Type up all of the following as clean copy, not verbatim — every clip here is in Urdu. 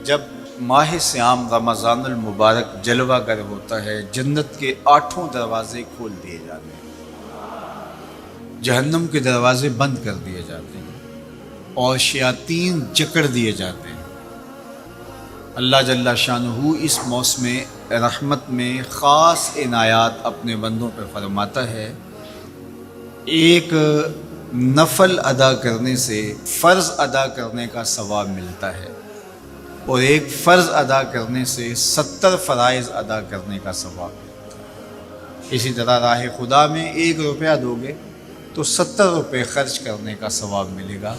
جب ماہ صیام رمضان المبارک جلوہ گر ہوتا ہے، جنت کے 8 دروازے کھول دیے جاتے ہیں، جہنم کے دروازے بند کر دیے جاتے ہیں اور شیاطین جکڑ دیے جاتے ہیں۔ اللہ جل شانہ اس موسم رحمت میں خاص عنایات اپنے بندوں پر فرماتا ہے۔ ایک نفل ادا کرنے سے فرض ادا کرنے کا ثواب ملتا ہے اور ایک فرض ادا کرنے سے 70 فرائض ادا کرنے کا ثواب ملتا ہے۔ اسی طرح راہ خدا میں 1 روپیہ دو گے تو 70 روپے خرچ کرنے کا ثواب ملے گا۔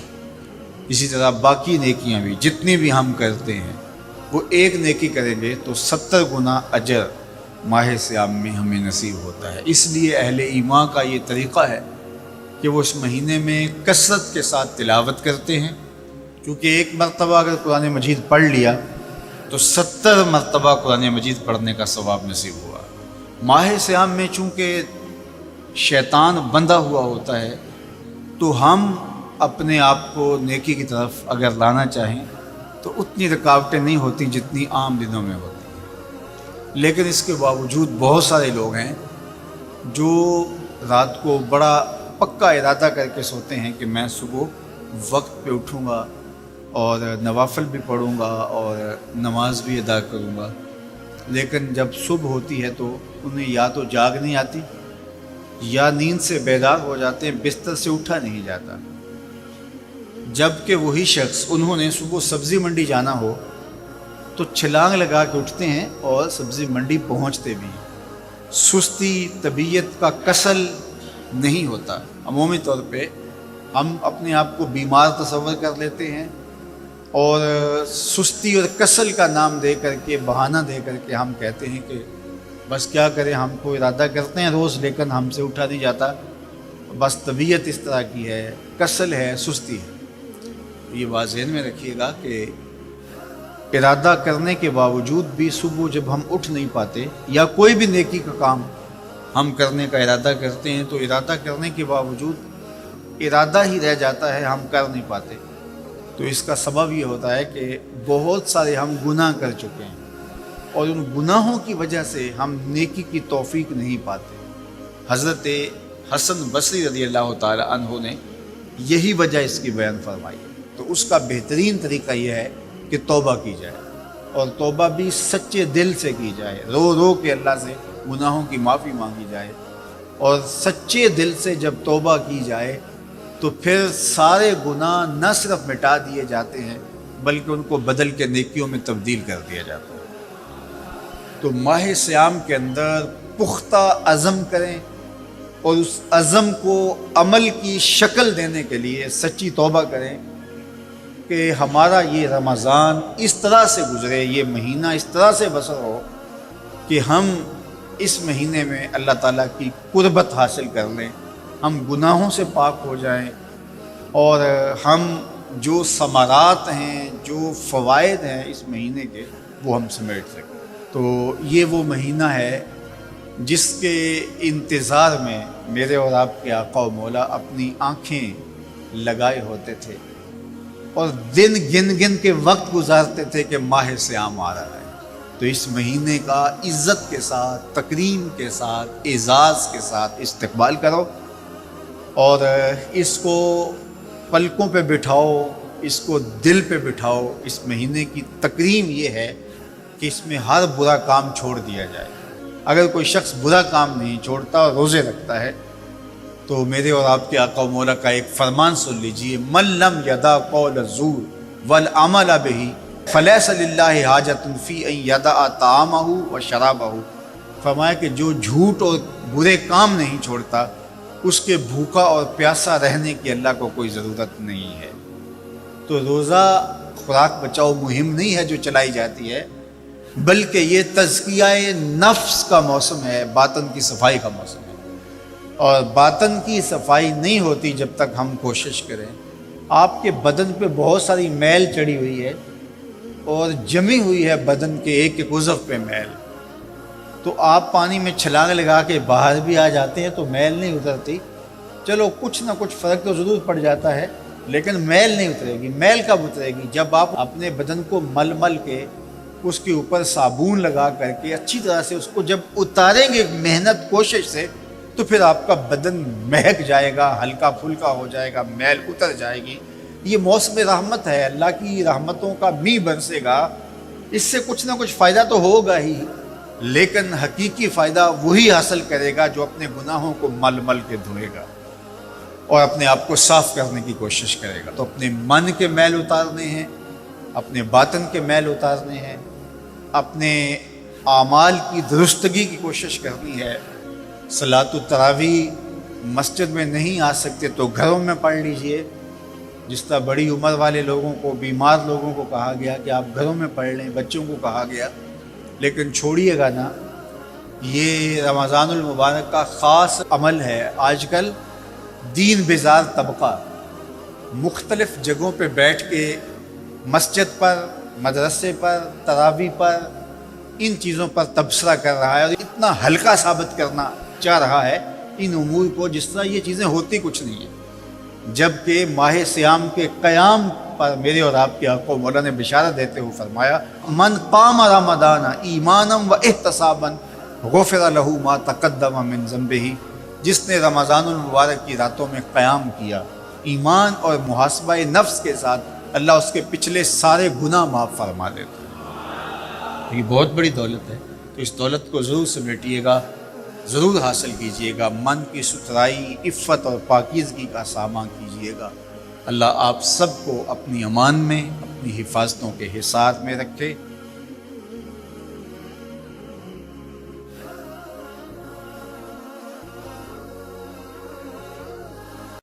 اسی طرح باقی نیکیاں بھی جتنی بھی ہم کرتے ہیں، وہ ایک نیکی کریں گے تو 70 گنا اجر ماہ صیام میں ہمیں نصیب ہوتا ہے۔ اس لیے اہل ایمان کا یہ طریقہ ہے کہ وہ اس مہینے میں کثرت کے ساتھ تلاوت کرتے ہیں، کیونکہ ایک مرتبہ اگر قرآن مجید پڑھ لیا تو 70 مرتبہ قرآن مجید پڑھنے کا ثواب نصیب ہوا۔ ماہ صیام میں چونکہ شیطان بندھا ہوا ہوتا ہے تو ہم اپنے آپ کو نیکی کی طرف اگر لانا چاہیں تو اتنی رکاوٹیں نہیں ہوتی جتنی عام دنوں میں ہوتی ہیں، لیکن اس کے باوجود بہت سارے لوگ ہیں جو رات کو بڑا پکا ارادہ کر کے سوتے ہیں کہ میں صبح وقت پہ اٹھوں گا اور نوافل بھی پڑھوں گا اور نماز بھی ادا کروں گا، لیکن جب صبح ہوتی ہے تو انہیں یا تو جاگ نہیں آتی یا نیند سے بیدار ہو جاتے ہیں، بستر سے اٹھا نہیں جاتا۔ جبکہ وہی شخص انہوں نے صبح سبزی منڈی جانا ہو تو چھلانگ لگا کے اٹھتے ہیں اور سبزی منڈی پہنچتے بھی ہیں۔ سستی طبیعت کا کسل نہیں ہوتا۔ عمومی طور پہ ہم اپنے آپ کو بیمار تصور کر لیتے ہیں اور سستی اور کسل کا نام دے کر کے، بہانہ دے کر کے ہم کہتے ہیں کہ بس کیا کریں، ہم کو ارادہ کرتے ہیں روز لیکن ہم سے اٹھا نہیں جاتا، بس طبیعت اس طرح کی ہے، کسل ہے، سستی ہے۔ یہ بات ذہن میں رکھیے گا کہ ارادہ کرنے کے باوجود بھی صبح جب ہم اٹھ نہیں پاتے یا کوئی بھی نیکی کا کام ہم کرنے کا ارادہ کرتے ہیں تو ارادہ کرنے کے باوجود ارادہ ہی رہ جاتا ہے، ہم کر نہیں پاتے، تو اس کا سبب یہ ہوتا ہے کہ بہت سارے ہم گناہ کر چکے ہیں اور ان گناہوں کی وجہ سے ہم نیکی کی توفیق نہیں پاتے۔ حضرت حسن بصری رضی اللہ تعالی عنہ نے یہی وجہ اس کی بیان فرمائی ہے۔ تو اس کا بہترین طریقہ یہ ہے کہ توبہ کی جائے اور توبہ بھی سچے دل سے کی جائے، رو رو کے اللہ سے گناہوں کی معافی مانگی جائے، اور سچے دل سے جب توبہ کی جائے تو پھر سارے گناہ نہ صرف مٹا دیے جاتے ہیں بلکہ ان کو بدل کے نیکیوں میں تبدیل کر دیا جاتا ہے۔ تو ماہ صیام کے اندر پختہ عزم کریں اور اس عزم کو عمل کی شکل دینے کے لیے سچی توبہ کریں کہ ہمارا یہ رمضان اس طرح سے گزرے، یہ مہینہ اس طرح سے بسر ہو کہ ہم اس مہینے میں اللہ تعالیٰ کی قربت حاصل کر لیں، ہم گناہوں سے پاک ہو جائیں اور ہم جو ثمرات ہیں، جو فوائد ہیں اس مہینے کے، وہ ہم سمیٹ سکیں۔ تو یہ وہ مہینہ ہے جس کے انتظار میں میرے اور آپ کے آقا و مولا اپنی آنکھیں لگائے ہوتے تھے اور دن گن گن کے وقت گزارتے تھے کہ ماہ صیام آ رہا ہے۔ تو اس مہینے کا عزت کے ساتھ، تکریم کے ساتھ، اعزاز کے ساتھ استقبال کرو اور اس کو پلکوں پہ بٹھاؤ، اس کو دل پہ بٹھاؤ۔ اس مہینے کی تکریم یہ ہے کہ اس میں ہر برا کام چھوڑ دیا جائے۔ اگر کوئی شخص برا کام نہیں چھوڑتا اور روزے رکھتا ہے تو میرے اور آپ کے آقا و مولا کا ایک فرمان سن لیجئے، من لم یدع قول الزور والعمل بہ فلیس للہ حاجۃ فی ان یدع طعامہ و شرابہ۔ فرمایا کہ جو جھوٹ اور برے کام نہیں چھوڑتا اس کے بھوکا اور پیاسا رہنے کی اللہ کو کوئی ضرورت نہیں ہے۔ تو روزہ خوراک بچاؤ مہم نہیں ہے جو چلائی جاتی ہے، بلکہ یہ تزکیہ نفس کا موسم ہے، باطن کی صفائی کا موسم ہے، اور باطن کی صفائی نہیں ہوتی جب تک ہم کوشش کریں۔ آپ کے بدن پہ بہت ساری میل چڑھی ہوئی ہے اور جمی ہوئی ہے بدن کے ایک ایک عضو پہ میل، تو آپ پانی میں چھلانگ لگا کے باہر بھی آ جاتے ہیں تو میل نہیں اترتی، چلو کچھ نہ کچھ فرق تو ضرور پڑ جاتا ہے، لیکن میل نہیں اترے گی۔ میل کب اترے گی؟ جب آپ اپنے بدن کو مل مل کے اس کے اوپر صابون لگا کر کے اچھی طرح سے اس کو جب اتاریں گے محنت کوشش سے، تو پھر آپ کا بدن مہک جائے گا، ہلکا پھلکا ہو جائے گا، میل اتر جائے گی۔ یہ موسم رحمت ہے، اللہ کی رحمتوں کا می برسے گا، اس سے کچھ نہ کچھ فائدہ تو ہوگا ہی، لیکن حقیقی فائدہ وہی حاصل کرے گا جو اپنے گناہوں کو مل مل کے دھوئے گا اور اپنے آپ کو صاف کرنے کی کوشش کرے گا۔ تو اپنے من کے میل اتارنے ہیں، اپنے باطن کے میل اتارنے ہیں، اپنے اعمال کی درستگی کی کوشش کرنی ہے۔ صلاۃ التراویح مسجد میں نہیں آ سکتے تو گھروں میں پڑھ لیجئے، جس طرح بڑی عمر والے لوگوں کو، بیمار لوگوں کو کہا گیا کہ آپ گھروں میں پڑھ لیں، بچوں کو کہا گیا، لیکن چھوڑیے گا نا، یہ رمضان المبارک کا خاص عمل ہے۔ آج کل دین بیزار طبقہ مختلف جگہوں پہ بیٹھ کے مسجد پر، مدرسے پر، تراویح پر، ان چیزوں پر تبصرہ کر رہا ہے اور اتنا ہلکا ثابت کرنا چاہ رہا ہے ان امور کو، جس طرح یہ چیزیں ہوتی کچھ نہیں ہیں۔ جبکہ ماہ صیام کے قیام پر میرے اور آپ کے آقا مولا نے بشارت دیتے ہوئے فرمایا، من قام رمضان ایمانا و احتسابا غفر له ما تقدم من ذنبہ، جس نے رمضان المبارک کی راتوں میں قیام کیا ایمان اور محاسبہ نفس کے ساتھ، اللہ اس کے پچھلے سارے گناہ معاف فرما دیتا ہے۔ یہ بہت بڑی دولت ہے، تو اس دولت کو ضرور سمیٹیے گا، ضرور حاصل کیجئے گا، من کی ستھرائی، عفت اور پاکیزگی کا سامان کیجئے گا۔ اللہ آپ سب کو اپنی امان میں، اپنی حفاظتوں کے حصار میں رکھے۔